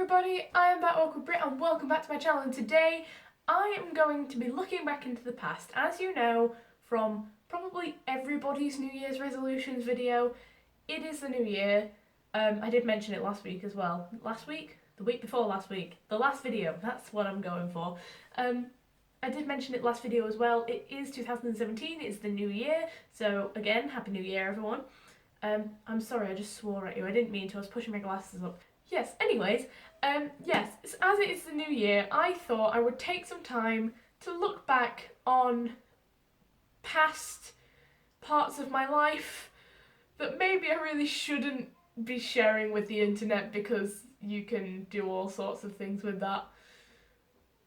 everybody, I am ThatAwkwardBrit and welcome back to my channel, and today I am going to be looking back into the past. As you know from probably everybody's New Year's resolutions video, it is the new year. I did mention it last week as well. Last week? The week before last week. The last video, that's what I'm going for. I did mention it last video as well. It is 2017, it's the new year, so again, Happy New Year everyone. I'm sorry, I just swore at you. I didn't mean to, I was pushing my glasses up. Yes, anyways, yes, as it is the new year, I thought I would take some time to look back on past parts of my life that maybe I really shouldn't be sharing with the internet because you can do all sorts of things with that.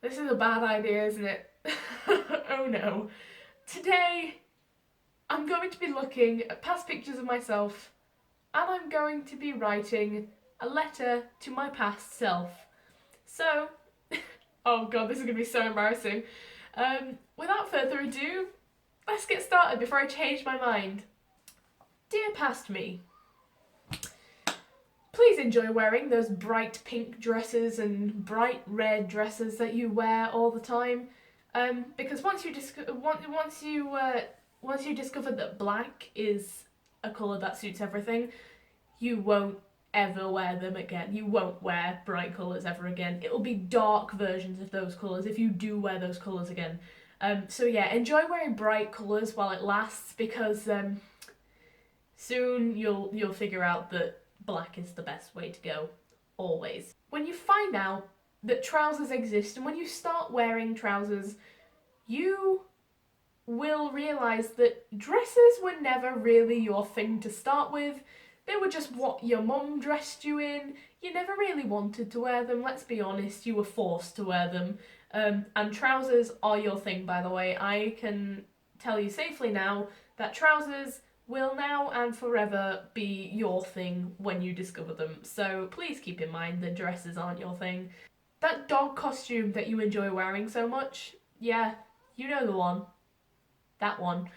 This is a bad idea, isn't it? Oh no. Today, I'm going to be looking at past pictures of myself and I'm going to be writing a letter to my past self. So, oh god, this is going to be so embarrassing. Without further ado, let's get started before I change my mind. Dear past me, please enjoy wearing those bright pink dresses and bright red dresses that you wear all the time. Because once you discover that black is a colour that suits everything, you won't ever wear them again. You won't wear bright colours ever again. It'll be dark versions of those colours if you do wear those colours again. So yeah, enjoy wearing bright colours while it lasts, because soon you'll figure out that black is the best way to go, always. When you find out that trousers exist and when you start wearing trousers, you will realise that dresses were never really your thing to start with. They were just what your mum dressed you in. You never really wanted to wear them, let's be honest, you were forced to wear them. And trousers are your thing, by the way. I can tell you safely now that trousers will now and forever be your thing when you discover them. So please keep in mind that dresses aren't your thing. That dog costume that you enjoy wearing so much, yeah, you know the one. That one.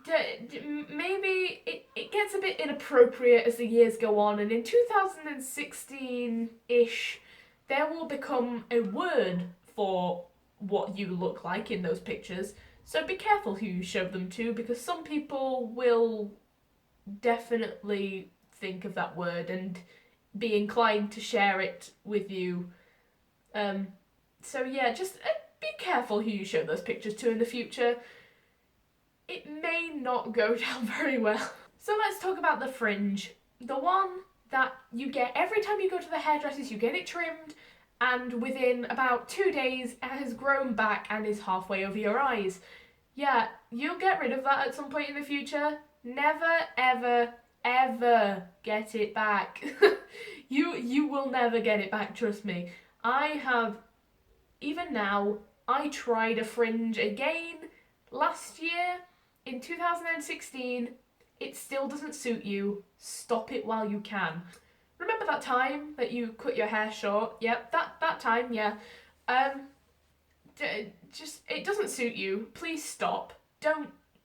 Maybe it gets a bit inappropriate as the years go on, and in 2016-ish, there will become a word for what you look like in those pictures. So be careful who you show them to, because some people will definitely think of that word and be inclined to share it with you. So yeah, just be careful who you show those pictures to in the future. It may not go down very well. So let's talk about the fringe. The one that you get every time you go to the hairdressers, you get it trimmed, and within about 2 days it has grown back and is halfway over your eyes. Yeah, you'll get rid of that at some point in the future. Never, ever, ever get it back. You will never get it back, trust me. Even now, I tried a fringe again last year. In 2016, it still doesn't suit you. Stop it while you can. Remember that time that you cut your hair short? Yep, that time, yeah. Just, it doesn't suit you. Please stop.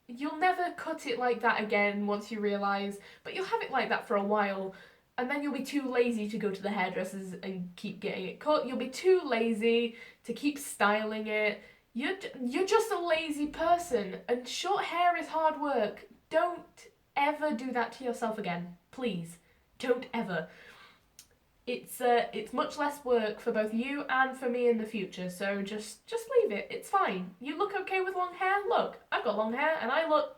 You'll never cut it like that again once you realise, but you'll have it like that for a while, and then you'll be too lazy to go to the hairdressers and keep getting it cut. You'll be too lazy to keep styling it. You're just a lazy person, and short hair is hard work. Don't ever do that to yourself again. Please, don't ever. It's much less work for both you and for me in the future, so just leave it. It's fine. You look okay with long hair? Look, I've got long hair and I look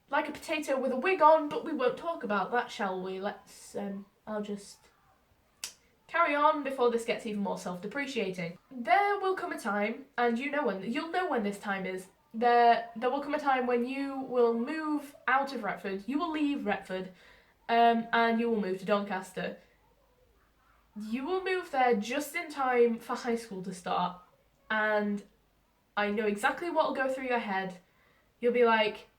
like a potato with a wig on, but we won't talk about that, shall we? Let's, I'll just carry on before this gets even more self-depreciating. There will come a time, and you'll know when this time is. There will come a time when you will move out of Retford, you will leave Retford, and you will move to Doncaster. You will move there just in time for high school to start, and I know exactly what will go through your head. You'll be like,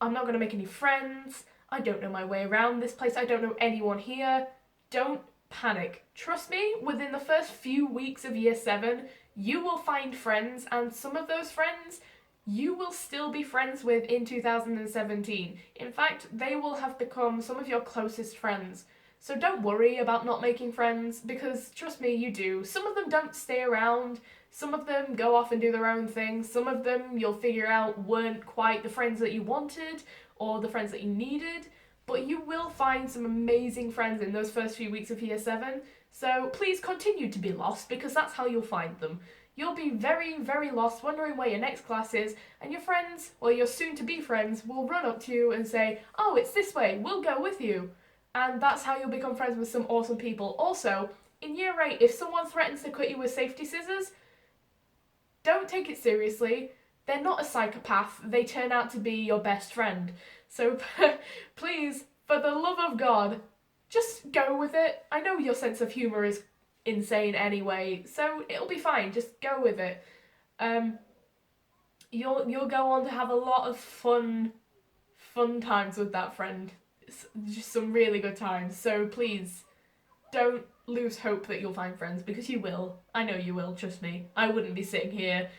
I'm not going to make any friends, I don't know my way around this place, I don't know anyone here. Don't panic. Trust me, within the first few weeks of year 7, you will find friends, and some of those friends you will still be friends with in 2017. In fact, they will have become some of your closest friends. So don't worry about not making friends, because trust me, you do. Some of them don't stay around, some of them go off and do their own thing, some of them you'll figure out weren't quite the friends that you wanted or the friends that you needed, but you will find some amazing friends in those first few weeks of year 7. So please continue to be lost, because that's how you'll find them. You'll be very, very lost, wondering where your next class is, and your friends, or your soon-to-be friends, will run up to you and say, "Oh, it's this way, we'll go with you." And that's how you'll become friends with some awesome people. Also, in year 8, if someone threatens to cut you with safety scissors, don't take it seriously. They're not a psychopath, they turn out to be your best friend. So please, for the love of God, just go with it. I know your sense of humour is insane anyway, so it'll be fine, just go with it. You'll go on to have a lot of fun times with that friend. Just some really good times, so please don't lose hope that you'll find friends, because you will. I know you will, trust me. I wouldn't be sitting here,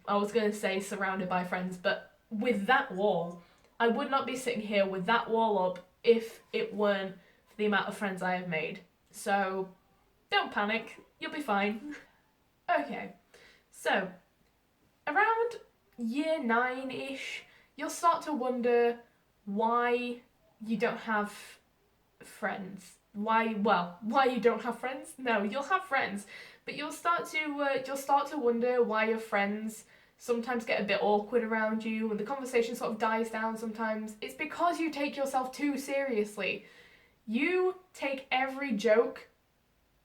I was going to say surrounded by friends, but with that wall. I would not be sitting here with that wall up if it weren't for the amount of friends I have made. So don't panic, you'll be fine. Okay, so around year 9-ish, you'll start to wonder why you don't have friends. Why you don't have friends? No, you'll have friends, but you'll start to wonder why your friends sometimes get a bit awkward around you and the conversation sort of dies down sometimes. It's because you take yourself too seriously. You take every joke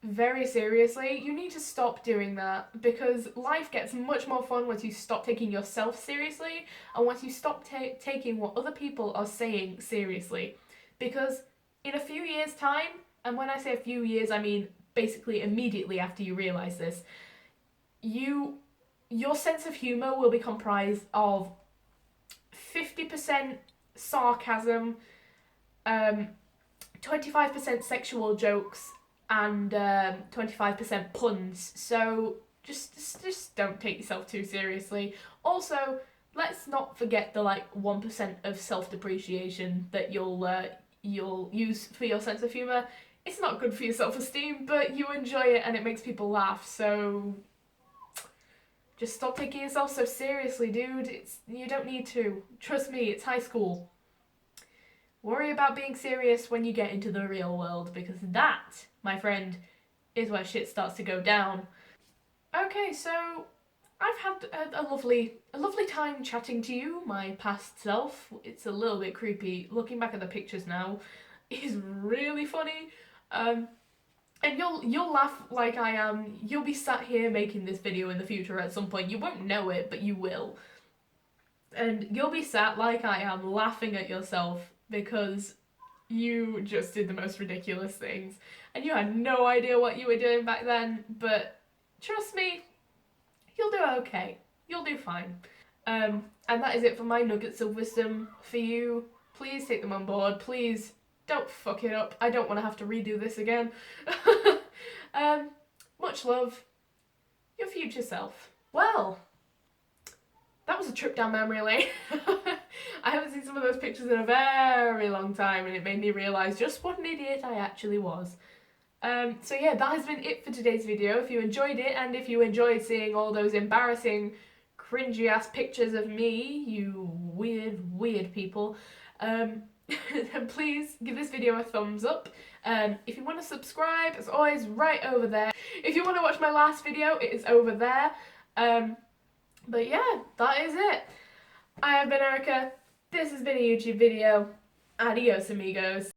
very seriously. You need to stop doing that, because life gets much more fun once you stop taking yourself seriously and once you stop taking what other people are saying seriously. Because in a few years' time, and when I say a few years, I mean basically immediately after you realise this, your sense of humour will be comprised of 50% sarcasm, 25% sexual jokes, and 25% puns. So just don't take yourself too seriously. Also, let's not forget the 1% of self-depreciation that you'll use for your sense of humour. It's not good for your self-esteem, but you enjoy it and it makes people laugh, so just stop taking yourself so seriously, dude. You don't need to. Trust me, it's high school. Worry about being serious when you get into the real world, because that, my friend, is where shit starts to go down. Okay, so I've had a lovely time chatting to you, my past self. It's a little bit creepy. Looking back at the pictures now is really funny. And you'll laugh like I am. You'll be sat here making this video in the future at some point. You won't know it, but you will. And you'll be sat like I am, laughing at yourself because you just did the most ridiculous things. And you had no idea what you were doing back then, but trust me, you'll do okay. You'll do fine. And that is it for my nuggets of wisdom for you. Please take them on board. Please don't fuck it up. I don't want to have to redo this again. Much love. Your future self. Well, that was a trip down memory lane. I haven't seen some of those pictures in a very long time, and it made me realise just what an idiot I actually was. So yeah, that has been it for today's video. If you enjoyed it, and if you enjoyed seeing all those embarrassing, cringy ass pictures of me, you weird people, then please give this video a thumbs up. If you want to subscribe, it's always right over there. If you want to watch my last video, it is over there. But yeah, that is it. I have been Erica. This has been a YouTube video. Adios, amigos.